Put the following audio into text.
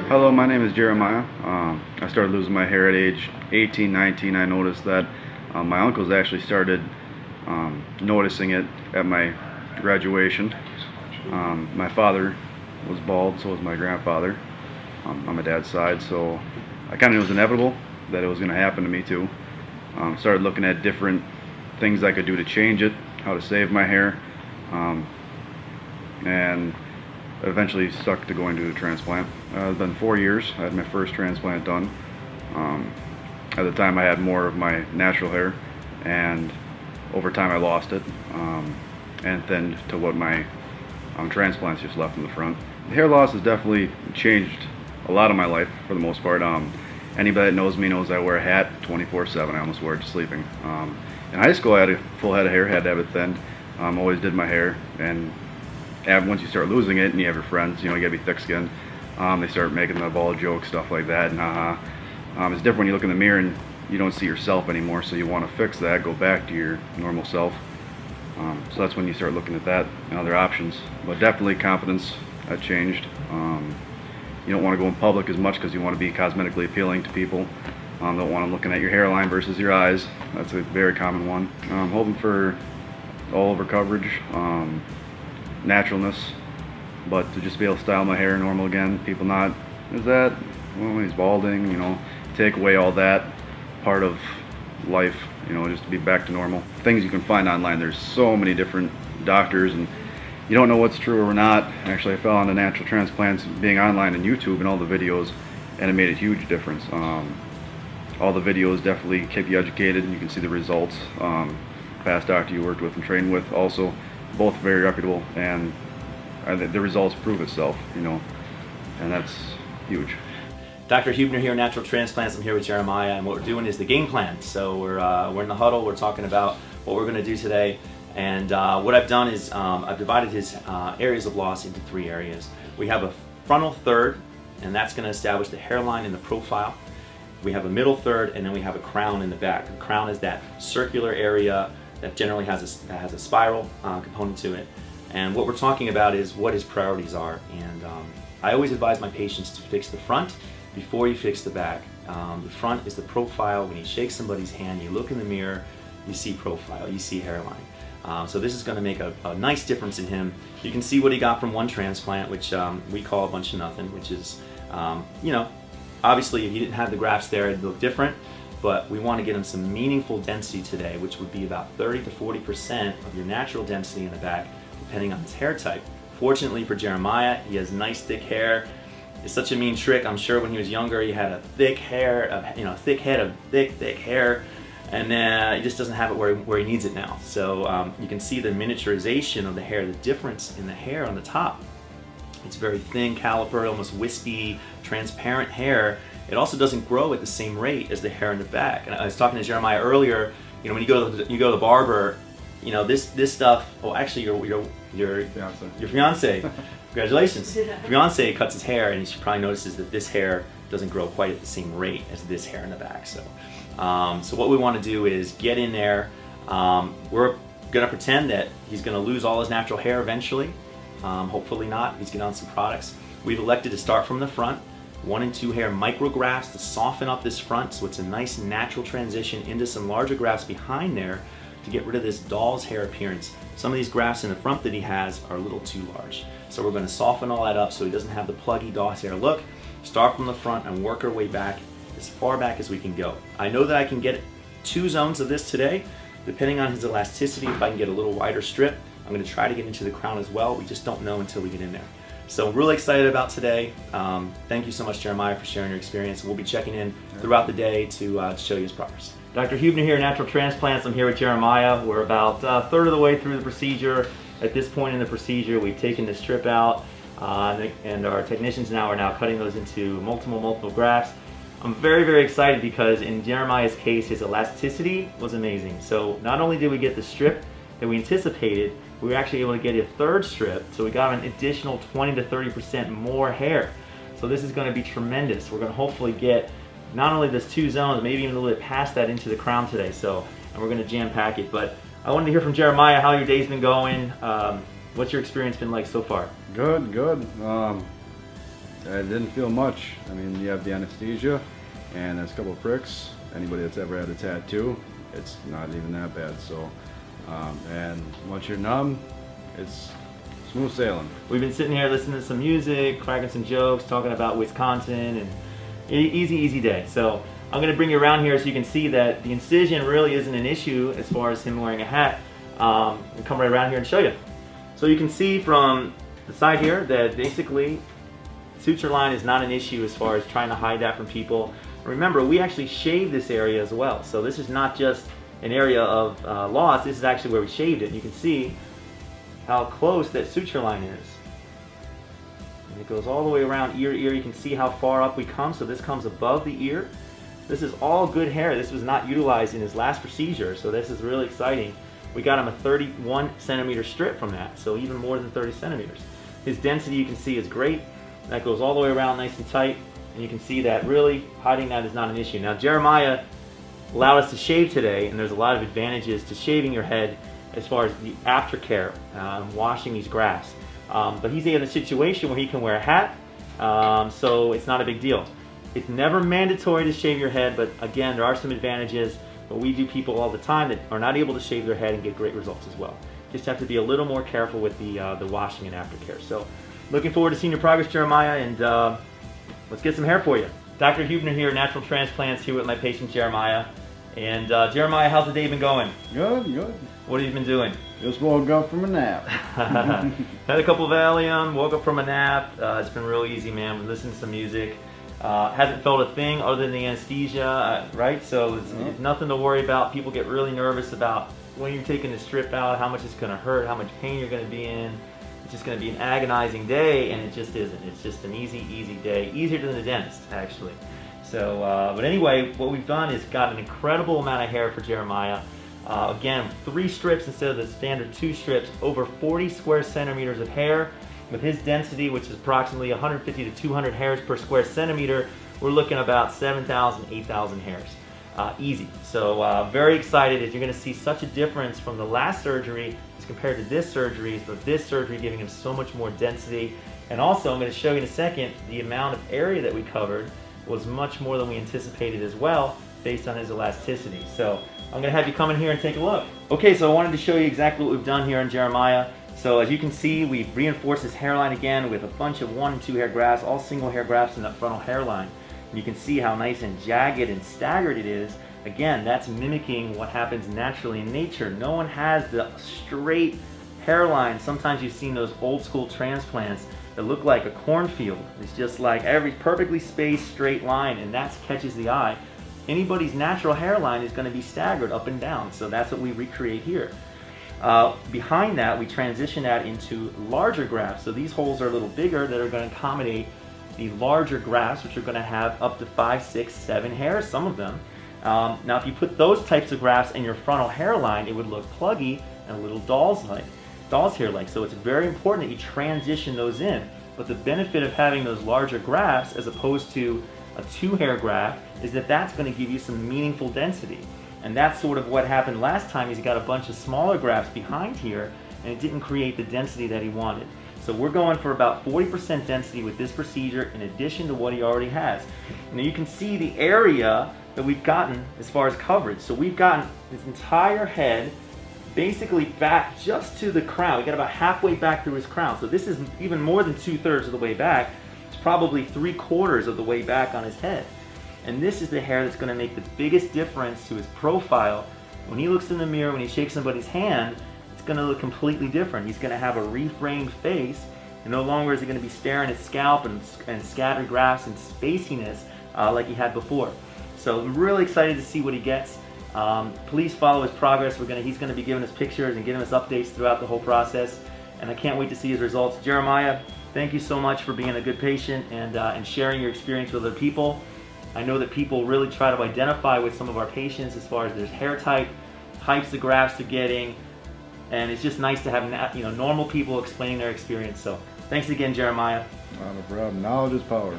Hello, my name is Jeremiah. I started losing my hair at age 18, 19. I noticed that my uncles actually started noticing it at my graduation. My father was bald, so was my grandfather on my dad's side, so I kind of knew it was inevitable that it was going to happen to me too. Started looking at different things I could do to change it, how to save my hair, and eventually stuck to going to the transplant. It's been 4 years. I had my first transplant done. At the time I had more of my natural hair, and over time I lost it and thinned to what my transplants just left in the front. The hair loss has definitely changed a lot of my life for the most part. Anybody that knows me knows I wear a hat 24/7. I almost wear it to sleeping. In high school I had a full head of hair, had to have it thinned. Always did my hair, and once you start losing it and you have your friends, you gotta be thick-skinned, they start making the bald joke, stuff like that, and it's different when you look in the mirror and you don't see yourself anymore, so you want to fix that, go back to your normal self. So that's when you start looking at that and other options. But definitely confidence had changed. You don't want to go in public as much because you want to be cosmetically appealing to people. Don't want them looking at your hairline versus your eyes. That's a very common one. I'm hoping for all over coverage, naturalness, but to just be able to style my hair normal again. People not, is that, well, he's balding, take away all that part of life, just to be back to normal. Things you can find online, there's so many different doctors, and you don't know what's true or not. Actually, I fell on the Natural Transplants being online on YouTube and all the videos, and it made a huge difference. All the videos definitely keep you educated, and you can see the results. Past doctor you worked with and trained with also, both very reputable, and the results prove itself, and that's huge. Dr. Huebner here, Natural Transplants. I'm here with Jeremiah, and what we're doing is the game plan. So we're in the huddle, we're talking about what we're going to do today, and what I've done is I've divided his areas of loss into 3 areas. We have a frontal third, and that's going to establish the hairline and the profile. We have a middle third, and then we have a crown in the back. The crown is that circular area that generally has a spiral component to it. And what we're talking about is what his priorities are. And I always advise my patients to fix the front before you fix the back. The front is the profile. When you shake somebody's hand, you look in the mirror, you see profile, you see hairline. So this is going to make a nice difference in him. You can see what he got from one transplant, which we call a bunch of nothing, which is, obviously if he didn't have the grafts there, it'd look different. But we want to get him some meaningful density today, which would be about 30 to 40% of your natural density in the back, depending on his hair type. Fortunately for Jeremiah, he has nice thick hair. It's such a mean trick. I'm sure when he was younger, he had a thick hair, thick head of thick hair, and he just doesn't have it where he needs it now. So you can see the miniaturization of the hair, the difference in the hair on the top. It's very thin, caliper, almost wispy, transparent hair. It also doesn't grow at the same rate as the hair in the back. And I was talking to Jeremiah earlier. When you go to the barber, this stuff. Oh, actually, your fiance. Congratulations. Fiance cuts his hair, and she probably notices that this hair doesn't grow quite at the same rate as this hair in the back. So, so what we want to do is get in there. We're gonna pretend that he's gonna lose all his natural hair eventually. Hopefully not. He's getting on some products. We've elected to start from the front. 1 and 2 hair micrografts to soften up this front, so it's a nice natural transition into some larger grafts behind there to get rid of this doll's hair appearance. Some of these grafts in the front that he has are a little too large. So we're going to soften all that up so he doesn't have the pluggy doll's hair look. Start from the front and work our way back as far back as we can go. I know that I can get 2 zones of this today. Depending on his elasticity, if I can get a little wider strip, I'm going to try to get into the crown as well. We just don't know until we get in there. So I'm really excited about today. Thank you so much, Jeremiah, for sharing your experience. We'll be checking in throughout the day to show you his progress. Dr. Huebner here, Natural Transplants. I'm here with Jeremiah. We're about a third of the way through the procedure. At this point in the procedure, we've taken the strip out, and our technicians are now cutting those into multiple grafts. I'm very, very excited because in Jeremiah's case, his elasticity was amazing. So not only did we get the strip that we anticipated, we were actually able to get a 3rd strip, so we got an additional 20 to 30% more hair. So this is going to be tremendous. We're going to hopefully get not only this 2 zones, maybe even a little bit past that into the crown today. So, and we're going to jam pack it. But I wanted to hear from Jeremiah how your day's been going. What's your experience been like so far? Good. I didn't feel much. I mean, you have the anesthesia and there's a couple of pricks. Anybody that's ever had a tattoo, it's not even that bad. So, and once you're numb, it's smooth sailing. We've been sitting here listening to some music, cracking some jokes, talking about Wisconsin, and easy day. So I'm going to bring you around here so you can see that the incision really isn't an issue as far as him wearing a hat. I'll come right around here and show you. So you can see from the side here that basically suture line is not an issue as far as trying to hide that from people. Remember, we actually shaved this area as well. So this is not just an area of loss, this is actually where we shaved it. And you can see how close that suture line is. And it goes all the way around ear to ear. You can see how far up we come. So this comes above the ear. This is all good hair. This was not utilized in his last procedure, so this is really exciting. We got him a 31 centimeter strip from that, so even more than 30 centimeters. His density, you can see, is great. That goes all the way around nice and tight, and you can see that really hiding that is not an issue. Now, Jeremiah allowed us to shave today, and there's a lot of advantages to shaving your head as far as the aftercare, washing these grafts. But he's in a situation where he can wear a hat, so it's not a big deal. It's never mandatory to shave your head, but again, there are some advantages. But we do people all the time that are not able to shave their head and get great results as well. Just have to be a little more careful with the washing and aftercare. So, looking forward to seeing your progress, Jeremiah, and let's get some hair for you. Dr. Huebner here, Natural Transplants, here with my patient Jeremiah. And Jeremiah, how's the day been going? Good. What have you been doing? Just woke up from a nap. Had a couple of Valium, woke up from a nap. It's been real easy, man. We listened to some music. Hasn't felt a thing other than the anesthesia, right? So it's nothing to worry about. People get really nervous about when you're taking the strip out, how much it's going to hurt, how much pain you're going to be in. It's just going to be an agonizing day, and it just isn't. It's just an easy day. Easier than the dentist, actually. So, but anyway, what we've done is got an incredible amount of hair for Jeremiah. Again, 3 strips instead of the standard 2 strips, over 40 square centimeters of hair. With his density, which is approximately 150 to 200 hairs per square centimeter, we're looking about 7,000, 8,000 hairs. Easy. So very excited as you're going to see such a difference from the last surgery as compared to this surgery, but this surgery giving him so much more density. And also, I'm going to show you in a second, the amount of area that we covered was much more than we anticipated as well, based on his elasticity. So I'm going to have you come in here and take a look. Okay, so I wanted to show you exactly what we've done here on Jeremiah. So as you can see, we've reinforced his hairline again with a bunch of 1 and 2 hair grafts, all single hair grafts in that frontal hairline. And you can see how nice and jagged and staggered it is. Again, that's mimicking what happens naturally in nature. No one has the straight hairline. Sometimes you've seen those old school transplants that look like a cornfield. It's just like every perfectly spaced straight line, and that catches the eye. Anybody's natural hairline is going to be staggered up and down, so that's what we recreate here. Behind that, we transition that into larger grafts. So these holes are a little bigger that are going to accommodate the larger grafts, which are going to have up to 5, 6, 7 hairs, some of them. Now, if you put those types of grafts in your frontal hairline, it would look pluggy and a little doll's hair-like. So it's very important that you transition those in. But the benefit of having those larger grafts as opposed to a 2-hair graft is that that's going to give you some meaningful density. And that's sort of what happened last time. Is he got a bunch of smaller grafts behind here, and it didn't create the density that he wanted. So we're going for about 40% density with this procedure in addition to what he already has. Now you can see the area that we've gotten as far as coverage. So we've gotten his entire head basically back just to the crown. We got about halfway back through his crown. So this is even more than 2/3 of the way back. It's probably 3/4 of the way back on his head. And this is the hair that's going to make the biggest difference to his profile. When he looks in the mirror, when he shakes somebody's hand, it's going to look completely different. He's going to have a reframed face, and no longer is he going to be staring at scalp and scattered grafts and spaciness like he had before. So I'm really excited to see what he gets. Please follow his progress. He's going to be giving us pictures and giving us updates throughout the whole process, and I can't wait to see his results. Jeremiah, thank you so much for being a good patient and sharing your experience with other people. I know that people really try to identify with some of our patients as far as their hair type, types of grafts they're getting, and it's just nice to have normal people explaining their experience. So thanks again, Jeremiah. Not a problem. Knowledge is power.